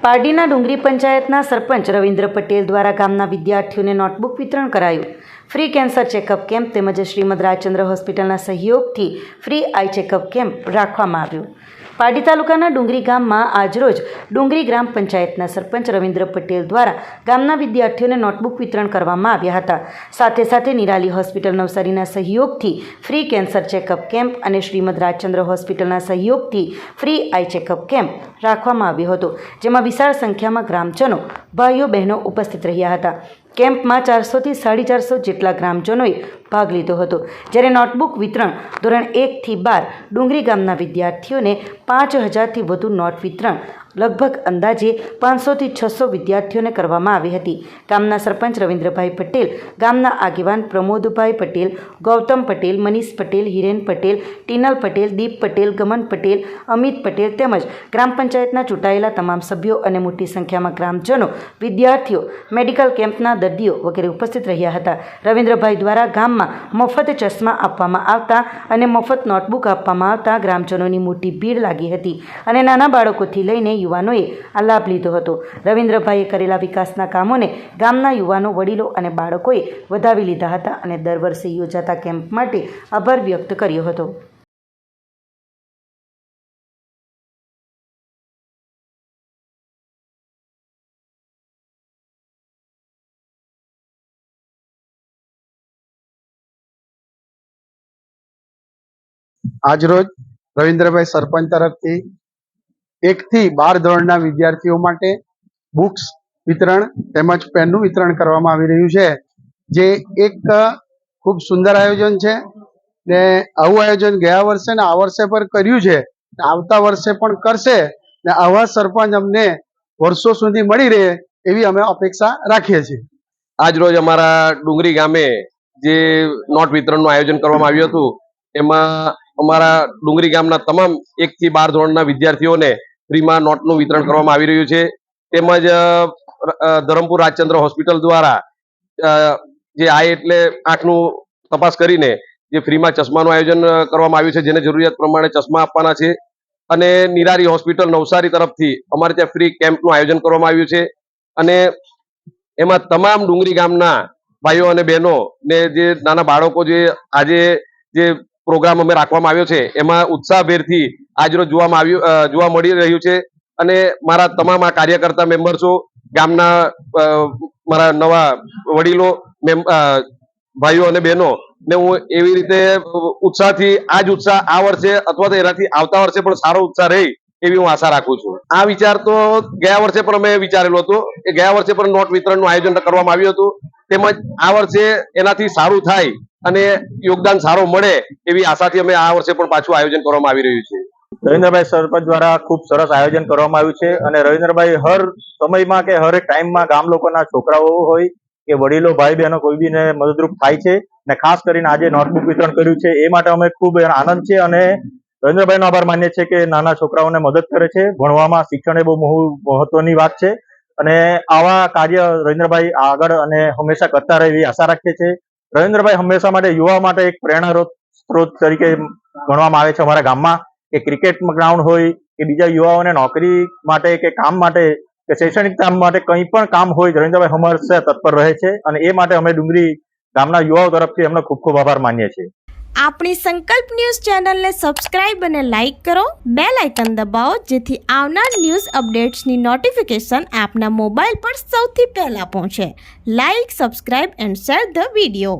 પારડીના ડુંગરી પંચાયતના સરપંચ રવિન્દ્ર પટેલ દ્વારા ગામના વિદ્યાર્થીઓને નોટબુક વિતરણ કરાયું. ફ્રી કેન્સર ચેકઅપ કેમ્પ તેમજ શ્રીમદ રાજચંદ્ર હોસ્પિટલના સહયોગથી ફ્રી આઈ ચેકઅપ કેમ્પ રાખવામાં આવ્યું. પારડી તાલુકાના ડુંગરી ગામમાં આજરોજ ડુંગરી ગ્રામ પંચાયતના સરપંચ રવિન્દ્ર પટેલ દ્વારા ગામના વિદ્યાર્થીઓને નોટબુક વિતરણ કરવામાં આવ્યા હતા. સાથે સાથે નિરાલી હોસ્પિટલ નવસારીના સહયોગથી ફ્રી કેન્સર ચેકઅપ કેમ્પ અને શ્રીમદ રાજચંદ્ર હોસ્પિટલના સહયોગથી ફ્રી આઈ ચેકઅપ કેમ્પ રાખવામાં આવ્યો હતો, જેમાં વિશાળ સંખ્યામાં ગ્રામજનો, ભાઈઓ બહેનો ઉપસ્થિત રહ્યા હતા. કેમ્પમાં 400 થી 450 જેટલા ગ્રામજનોએ ભાગ લીધો હતો. જ્યારે નોટબુક વિતરણ ધોરણ 1 થી 12 ડુંગરી ગામના વિદ્યાર્થીઓને 5000થી વધુ નોટ વિતરણ લગભગ અંદાજે 500 થી 600 વિદ્યાર્થીઓને કરવામાં આવી હતી. ગામના સરપંચ રવિન્દ્રભાઈ પટેલ, ગામના આગેવાન પ્રમોદભાઈ પટેલ, ગૌતમ પટેલ, મનીષ પટેલ, હિરેન પટેલ, ટીનલ પટેલ, દીપ પટેલ, ગમન પટેલ, અમિત પટેલ તેમજ ગ્રામ પંચાયતના ચૂંટાયેલા તમામ સભ્યો અને મોટી સંખ્યામાં ગ્રામજનો, વિદ્યાર્થીઓ, મેડિકલ કેમ્પના દર્દીઓ વગેરે ઉપસ્થિત રહ્યા હતા. રવિન્દ્રભાઈ દ્વારા ગામમાં મફત ચશ્મા આપવામાં આવતા અને મફત નોટબુક આપવામાં આવતા ગ્રામજનોની મોટી ભીડ લાગી હતી અને નાના બાળકોથી લઈને યુવાનોએ આ લાભ લીધો હતો. રવિન્દ્રભાઈએ કરેલા વિકાસના કામોને ગામના યુવાનો, વડીલો અને બાળકોએ વધાવી લીધા હતા અને દર વર્ષે યોજાતા કેમ્પ માટે આભાર વ્યક્ત કર્યો હતો. આજરોજ રવિન્દ્રભાઈ સરપંચ તરફથી 1 થી 12 ધોરણના વિદ્યાર્થીઓ માટે બુક્સ વિતરણ તેમજ પેનનું વિતરણ કરવામાં આવી રહ્યું છે, જે એક ખૂબ સુંદર આયોજન છે. ને આવું આયોજન ગયા વર્ષે ને આ વર્ષે પર કર્યું છે, આવતા વર્ષે પણ કરશે ને આવા સરપંચ અમને વર્ષો સુધી મળી રહે એવી અમે અપેક્ષા રાખીએ છીએ. આજરોજ અમારા ડુંગરી ગામે જે નોટ વિતરણનું આયોજન કરવામાં આવ્યું હતું, એમાં અમારા ડુંગરી ગામના તમામ 1 થી 12 ધોરણના વિદ્યાર્થીઓને ફ્રીમાં નોટનું વિતરણ કરવામાં આવી રહ્યું છે. તેમજ ધરમપુર રાજચંદ્ર હોસ્પિટલ દ્વારા જે આઈ એટલે આંખનું તપાસ કરીને જે ફ્રીમાં ચશ્માનું આયોજન કરવામાં આવ્યું છે, જેને જરૂરિયાત પ્રમાણે ચશ્મા આપવાના છે. અને નિરારી હોસ્પિટલ નવસારી તરફથી અમારે ત્યાં ફ્રી કેમ્પનું આયોજન કરવામાં આવ્યું છે અને એમાં તમામ ડુંગરી ગામના ભાઈઓ અને બહેનો ને જે નાના બાળકો જે આજે જે પ્રોગ્રામ અમે રાખવામાં આવ્યો છે એમાં ઉત્સાહભેરથી આજરોજ જોવા મળી રહ્યું છે. અને મારા તમામ આ કાર્યકર્તા મેમ્બર્સો, ગામના મારા નવા વડીલો, ભાઈઓ અને બહેનો ને હું એવી રીતે ઉત્સાહથી આ ઉત્સાહ આ વર્ષે અથવા તો એનાથી આવતા વર્ષે પણ સારો ઉત્સાહ રહે એવી હું આશા રાખું છું. આ વિચાર તો ગયા વર્ષે પણ અમે વિચારેલો હતો કે ગયા વર્ષે પણ નોટ વિતરણનું આયોજન કરવામાં આવ્યું હતું, તેમજ આ વર્ષે એનાથી સારું થાય અને યોગદાન સારો મળે એવી આશાથી અમે આ વર્ષે પણ પાછું આયોજન કરવામાં આવી રહ્યું છે. રવિન્દ્રભાઈ સરપંચ દ્વારા ખૂબ સરસ આયોજન કરવામાં આવ્યું છે અને રવિન્દ્રભાઈ હર સમયમાં કે હર એક ટાઈમમાં ગામ લોકોના છોકરાઓ હોય કે વડીલો, ભાઈ બહેનો કોઈ બીને મદદરૂપ થાય છે. ને ખાસ કરીને આજે નોટબુક વિતરણ કર્યું છે એ માટે અમે ખૂબ આનંદ છે અને રવિન્દ્રભાઈનો આભાર માનીએ છીએ કે નાના છોકરાઓને મદદ કરે છે. ભણવામાં શિક્ષણ એ બહુ મહત્વની વાત છે અને આવા કાર્ય રવિન્દ્રભાઈ આગળ અને હંમેશા કરતા રહે એવી આશા રાખીએ છીએ. રવિન્દ્રભાઈ હંમેશા માટે યુવા માટે એક પ્રેરણા સ્ત્રોત તરીકે ગણવામાં આવે છે અમારા ગામમાં. કે ક્રિકેટ ગ્રાઉન્ડ હોય કે બીજા યુવાઓને નોકરી માટે કે કામ માટે કે શૈક્ષણિક કામ માટે કંઈ પણ કામ હોય, રવિન્દ્રભાઈ હંમેશા તત્પર રહે છે અને એ માટે અમે ડુંગરી ગામના યુવાઓ તરફથી એમનો ખૂબ ખૂબ આભાર માનીએ છીએ. આપણી સંકલ્પ ન્યૂઝ ચેનલને સબસ્ક્રાઇબ અને લાઇક કરો, બેલ આઇકન દબાવો જેથી આવનાર ન્યૂઝ અપડેટ્સની નોટિફિકેશન આપના મોબાઈલ પર સૌથી પહેલા પહોંચે. Like, subscribe and share the video.